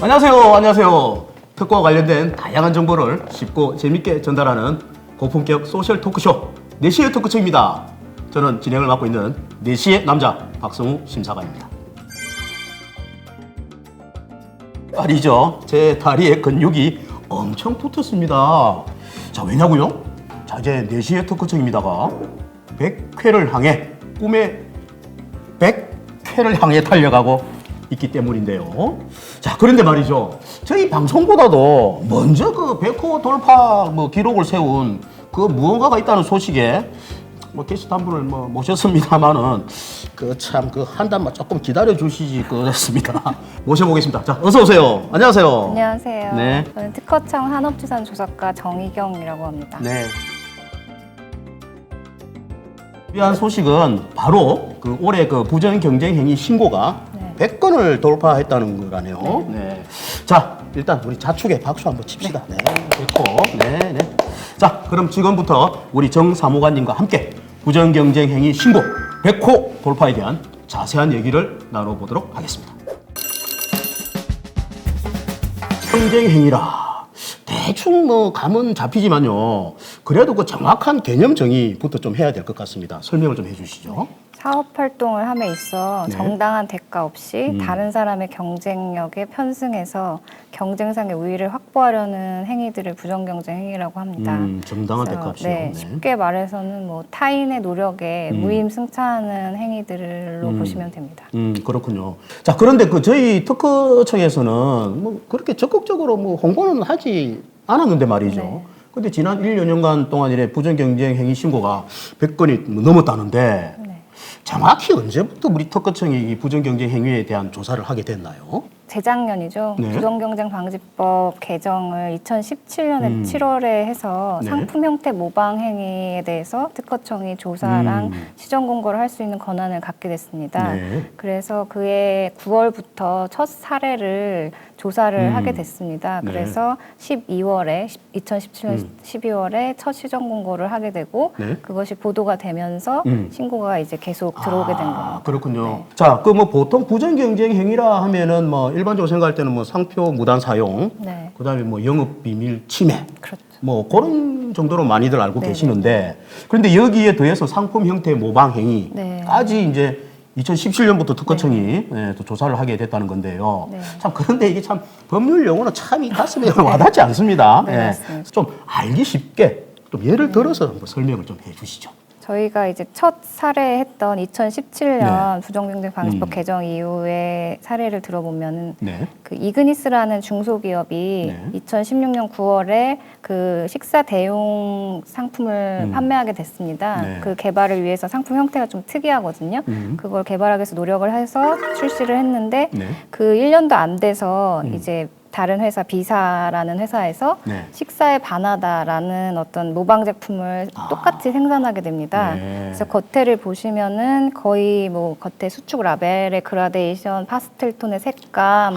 안녕하세요. 안녕하세요. 특허와 관련된 다양한 정보를 쉽고 재밌게 전달하는 고품격 소셜 토크쇼 4시의 토크쇼입니다. 저는 진행을 맡고 있는 4시의 남자 박성우 심사관입니다. 말이죠. 제 다리에 근육이 엄청 붙었습니다. 자, 왜냐고요? 자, 이제 4시의 토크쇼입니다가 100회를 향해 꿈의 100회를 향해 달려가고 있기 때문인데요. 자, 그런데 말이죠. 저희 방송보다도 먼저 그 100호 돌파 기록을 세운 그 무언가가 있다는 소식에 게스트 한 분을 모셨습니다만은 한 달만 조금 기다려 주시지 그렇습니다. 모셔보겠습니다. 자, 어서 오세요. 안녕하세요. 안녕하세요. 네. 저는 특허청 산업지산 조사과 정희경이라고 합니다. 네. 준비한 소식은 바로 올해 부정 경쟁 행위 신고가 100건을 돌파했다는 거라네요. 네. 자, 일단 우리 자축에 박수 한번 칩시다. 네. 됐고. 네. 자, 그럼 지금부터 우리 정 사무관님과 함께 부정 경쟁 행위 신고 100호 돌파에 대한 자세한 얘기를 나눠보도록 하겠습니다. 경쟁 행위라. 대충 감은 잡히지만요. 그래도 그 정확한 개념 정의부터 좀 해야 될 것 같습니다. 설명을 좀 해주시죠. 사업 활동을 함에 있어 네. 정당한 대가 없이 다른 사람의 경쟁력에 편승해서 경쟁상의 우위를 확보하려는 행위들을 부정경쟁 행위라고 합니다. 정당한 그래서, 대가 없이요. 네, 쉽게 말해서는 타인의 노력에 무임승차하는 행위들로 보시면 됩니다. 그렇군요. 자, 그런데 저희 특허청에서는 그렇게 적극적으로 홍보는 하지 않았는데 말이죠. 네. 근데 지난 1, 2년간 동안 이래 부정경쟁 행위 신고가 100건이 넘었다는데 정확히 언제부터 우리 특허청이 이 부정경쟁 행위에 대한 조사를 하게 됐나요? 재작년이죠. 네. 부정경쟁방지법 개정을 2017년에 7월에 해서 네. 상품 형태 모방 행위에 대해서 특허청이 조사랑 시정 공고를 할 수 있는 권한을 갖게 됐습니다. 네. 그래서 그해 9월부터 첫 사례를 조사를 하게 됐습니다. 네. 그래서 2017년 12월에 첫 시정 공고를 하게 되고 네. 그것이 보도가 되면서 신고가 이제 계속 들어오게 된 겁니다. 그렇군요. 네. 자, 보통 부정경쟁 행위라 하면은 일반적으로 생각할 때는 상표 무단 사용, 네. 그다음에 영업 비밀 침해, 그렇죠. 그런 정도로 많이들 알고 네, 계시는데, 그런데 여기에 더해서 상품 형태 모방 네. 행위까지 이제 2017년부터 특허청이 또 조사를 하게 됐다는 건데요. 네. 참 그런데 이게 참 법률 용어는 참 이 가슴에 와닿지 않습니다. 네, 맞습니다. 좀 알기 쉽게 좀 예를 들어서 한번 설명을 좀 해주시죠. 저희가 이제 첫 사례했던 2017년 네. 부정경쟁방지법 개정 이후에 사례를 들어보면은 네. 이그니스라는 중소기업이 네. 2016년 9월에 식사 대용 상품을 판매하게 됐습니다. 네. 그 개발을 위해서 상품 형태가 좀 특이하거든요. 그걸 개발하기 위해서 노력을 해서 출시를 했는데 네. 그 1년도 안 돼서 이제 다른 회사 B사라는 회사에서 네. 식사에 반하다라는 어떤 모방 제품을 똑같이 생산하게 됩니다. 네. 그래서 겉에를 보시면은 거의 겉에 수축 라벨의 그라데이션, 파스텔 톤의 색감,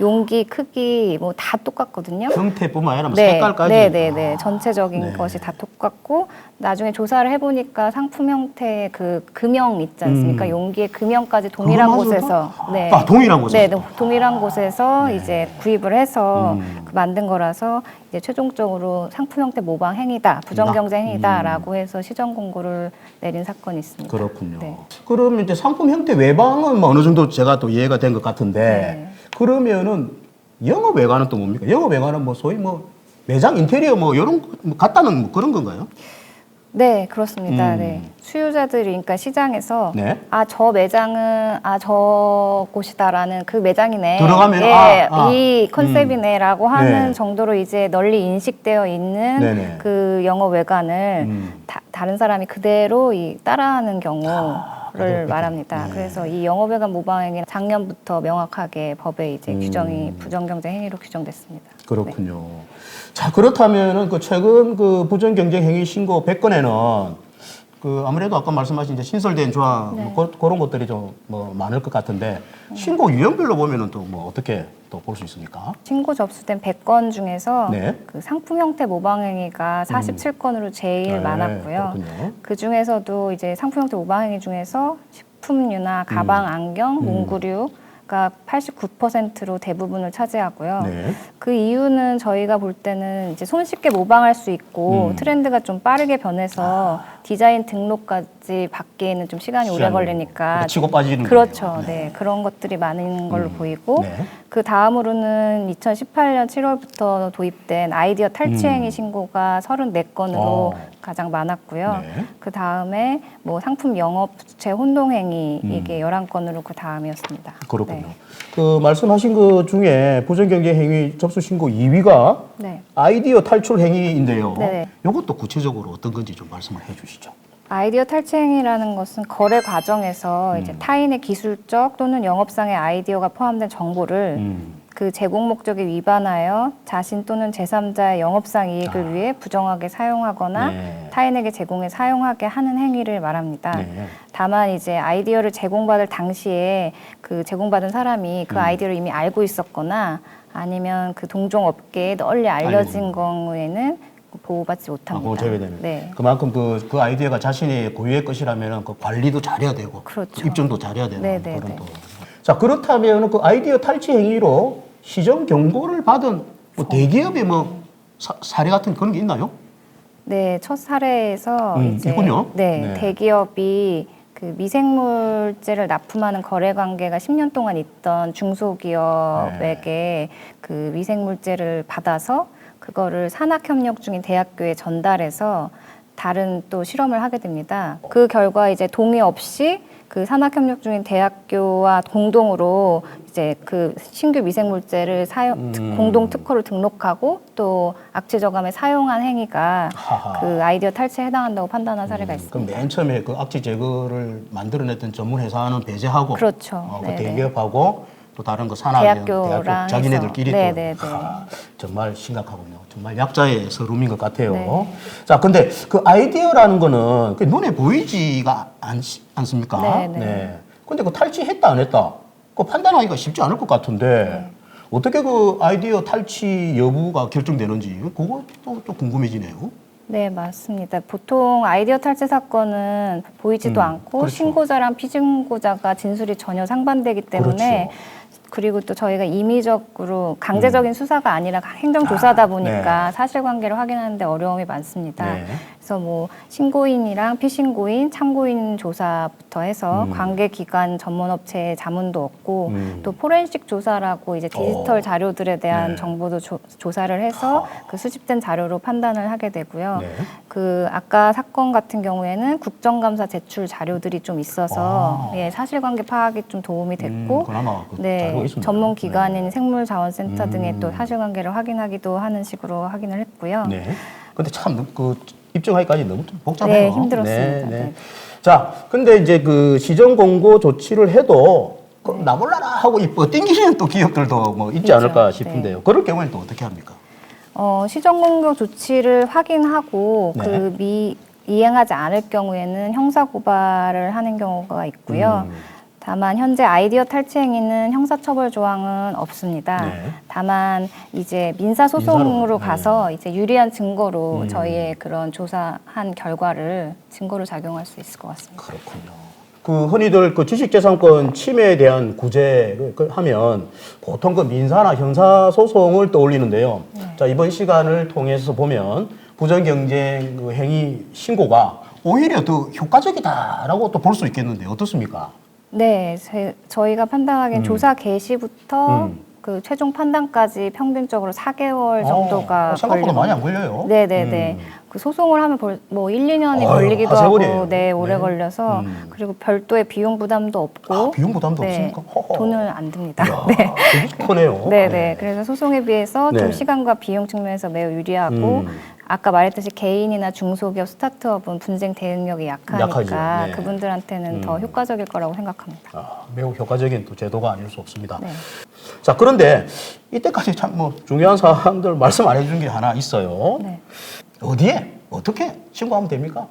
용기 크기 다 똑같거든요. 형태뿐만 아니라 네, 색깔까지. 네. 전체적인 네. 것이 다 똑같고 나중에 조사를 해보니까 상품 형태의 그 금형 있지 않습니까? 용기의 금형까지 동일한 그거마저도? 곳에서 동일한 곳에서? 네, 동일한 곳에서 이제 구입을 해서 만든 거라서 이제 최종적으로 상품 형태 모방 행위다, 부정경쟁 행위다라고 해서 시정 공고를 내린 사건이 있습니다. 그렇군요. 네. 그러면 이제 상품 형태 외방은 어느 정도 제가 또 이해가 된 것 같은데, 네. 그러면은 영업 외관은 또 뭡니까? 영업 외관은 소위 매장 인테리어 이런 거 같다는 그런 건가요? 네, 그렇습니다. 네. 수요자들이 그러니까 시장에서 네. 저 매장은 저 곳이다라는 그 매장이네. 들어가면 이 컨셉이네라고 하는 네. 정도로 이제 널리 인식되어 있는 네네. 그 영업 외관을 다른 사람이 그대로 따라하는 경우를 말합니다. 네. 그래서 이 영업 외관 모방행위는 작년부터 명확하게 법에 이제 규정이 부정경쟁 행위로 규정됐습니다. 그렇군요. 자, 그렇다면은 최근 부정경쟁 행위 신고 100건에는 아무래도 아까 말씀하신 이제 신설된 조항 그런 것들이 좀 많을 것 같은데 신고 유형별로 보면은 또 어떻게 또 볼 수 있습니까? 신고 접수된 100건 중에서 네. 그 상품 형태 모방 행위가 47건으로 제일 네, 많았고요. 그렇군요. 그 중에서도 이제 상품 형태 모방 행위 중에서 식품류나 가방, 안경, 문구류, 각각 89%로 대부분을 차지하고요. 네. 그 이유는 저희가 볼 때는 이제 손쉽게 모방할 수 있고 트렌드가 좀 빠르게 변해서 디자인 등록까지 받기에는 좀 시간이 오래 걸리니까 치고 빠지는 그렇죠. 거네요. 네. 그런 것들이 많은 걸로 보이고 네. 그 다음으로는 2018년 7월부터 도입된 아이디어 탈취행위 신고가 34건으로 가장 많았고요. 네. 그 다음에 뭐 상품 영업체 혼동행위 이게 11건으로 그 다음이었습니다. 그렇군요. 네. 그 말씀하신 것 중에 부정경제 행위 접수 신고 2위가 네. 아이디어 탈출 행위인데요. 네. 이것도 구체적으로 어떤 건지 좀 말씀을 해주시죠. 아이디어 탈취행위라는 것은 거래 과정에서 이제 타인의 기술적 또는 영업상의 아이디어가 포함된 정보를 그 제공 목적에 위반하여 자신 또는 제3자의 영업상 이익을 위해 부정하게 사용하거나 네. 타인에게 제공해 사용하게 하는 행위를 말합니다. 네. 다만 이제 아이디어를 제공받을 당시에 그 제공받은 사람이 그 아이디어를 이미 알고 있었거나 아니면 그 동종 업계에 널리 알려진 경우에는 보호받지 못합니다. 그거 제외되는. 네. 그만큼 그 아이디어가 자신이 고유의 것이라면 그 관리도 잘해야 되고 그렇죠. 그 입증도 잘해야 되는 네, 그런 네, 또. 자 그렇다면 그 아이디어 탈취 행위로 시정 경고를 받은 뭐 대기업의 뭐 사례 같은 그런 게 있나요? 네, 첫 사례에서 이제 있군요. 네, 네. 대기업이 그 미생물제를 납품하는 거래 관계가 10년 동안 있던 중소기업에게 그 미생물제를 받아서 그거를 산학협력 중인 대학교에 전달해서 다른 또 실험을 하게 됩니다. 그 결과 이제 동의 없이 그 산학협력 중인 대학교와 공동으로 이제 그 신규 미생물제를 공동 특허를 등록하고 또 악취 저감에 사용한 행위가 하하. 그 아이디어 탈취에 해당한다고 판단한 사례가 있습니다. 그럼 맨 처음에 그 악취 제거를 만들어냈던 전문 회사는 배제하고 그렇죠. 그 네네. 대기업하고 또 다른 그 산학 대학교랑 대학교 자기네들끼리 해서. 또 네네네. 정말 심각하군요. 정말 약자의 서름인 것 같아요. 네. 자, 근데 그 아이디어라는 거는 그 눈에 보이지가 않습니까? 네네. 근데 그 탈취했다 안 했다 그 판단하기가 쉽지 않을 것 같은데 네. 어떻게 그 아이디어 탈취 여부가 결정되는지 그것도 또 궁금해지네요. 네, 맞습니다. 보통 아이디어 탈취 사건은 보이지도 않고 그렇죠. 신고자랑 피신고자가 진술이 전혀 상반되기 때문에 그렇죠. 그리고 또 저희가 임의적으로 강제적인 수사가 아니라 행정조사다 보니까 네. 사실관계를 확인하는데 어려움이 많습니다. 네. 그래서 뭐 신고인이랑 피신고인, 참고인 조사부터 해서 관계기관 전문업체의 자문도 얻고 또 포렌식 조사라고 이제 디지털 자료들에 대한 네. 정보도 조사를 해서 그 수집된 자료로 판단을 하게 되고요. 네. 그 아까 사건 같은 경우에는 국정감사 제출 자료들이 좀 있어서 예, 사실관계 파악에 좀 도움이 됐고 그나마 그 네, 자료가 있습니다. 전문 기관인 생물자원센터 등의 또 사실관계를 확인하기도 하는 식으로 확인을 했고요. 네. 근데 참 그 입증하기까지 너무 좀 복잡해요. 네, 힘들었습니다. 네. 자, 근데 이제 그 시정 공고 조치를 해도 나몰라라 하고 이 뻗땡기는 또 기업들도 뭐 있지 있죠. 않을까 싶은데요. 그럴 경우에는 또 어떻게 합니까? 시정공고 조치를 확인하고 네. 그 이행하지 않을 경우에는 형사고발을 하는 경우가 있고요. 다만 현재 아이디어 탈취 행위는 형사처벌 조항은 없습니다. 네. 다만 이제 민사소송으로 민사로, 가서 이제 유리한 증거로 저희의 그런 조사한 결과를 증거로 작용할 수 있을 것 같습니다. 그렇군요. 그 흔히들 그 지식재산권 침해에 대한 구제 하면 보통 그 민사나 형사 소송을 떠올리는데요. 자, 이번 시간을 통해서 보면 부정경쟁 그 행위 신고가 오히려 더 효과적이다라고 또 볼 수 있겠는데 어떻습니까? 네, 저희가 판단하기엔 조사 개시부터 그 최종 판단까지 평균적으로 4개월 정도가 생각보다 많이 안 걸려요. 네네네. 그 소송을 하면 뭐 1, 2년이 아유, 걸리기도 하세월이에요. 하고, 네, 오래 네. 걸려서 그리고 별도의 비용 부담도 없고, 비용 부담도 네, 없습니까? 허허. 돈은 안 듭니다. 이야, 네. 되게 크네요. 네네. 그래서 소송에 비해서 네. 좀 시간과 비용 측면에서 매우 유리하고, 아까 말했듯이 개인이나 중소기업, 스타트업은 분쟁 대응력이 약하니까 약하죠. 네. 그분들한테는 더 효과적일 거라고 생각합니다. 매우 효과적인 또 제도가 아닐 수 없습니다. 네. 자, 그런데 이때까지 참 뭐 중요한 사항들 말씀 안 해준 게 하나 있어요. 네. 어디에 어떻게 신고하면 됩니까?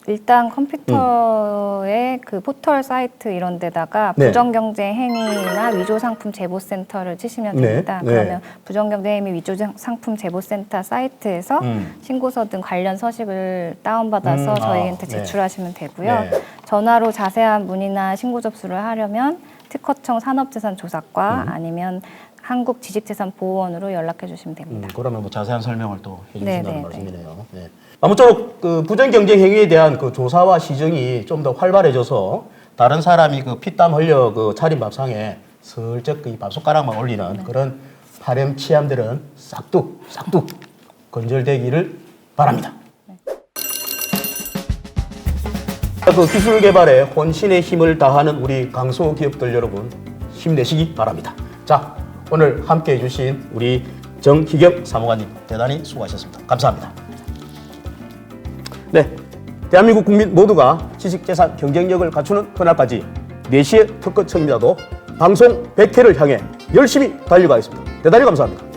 일단 컴퓨터의 그 포털 사이트 이런 데다가 네. 부정경쟁 행위나 위조상품 제보센터를 치시면 네. 됩니다. 네. 그러면 부정경쟁 행위 위조상품 제보센터 사이트에서 신고서 등 관련 서식을 다운받아서 저희한테 네. 제출하시면 되고요. 네. 전화로 자세한 문의나 신고 접수를 하려면 특허청 산업재산조사과 아니면 한국지식재산보호원으로 연락해 주시면 됩니다. 그러면 뭐 자세한 설명을 또 해주신다는 네네네. 말씀이네요. 네. 아무쪼록 그 부정경쟁 행위에 대한 그 조사와 시정이 좀 더 활발해져서 다른 사람이 그 피땀 흘려 그 차린 밥상에 슬쩍 그 밥숟가락만 올리는 그런 파렴치함들은 싹둑 건절되기를 바랍니다. 그 기술 개발에 혼신의 힘을 다하는 우리 강소기업들 여러분 힘내시기 바랍니다. 자, 오늘 함께 해주신 우리 정희경 사무관님 대단히 수고하셨습니다. 감사합니다. 네, 대한민국 국민 모두가 지식재산 경쟁력을 갖추는 그날까지 4시의 특허청입니다도 방송 100회를 향해 열심히 달려가겠습니다. 대단히 감사합니다.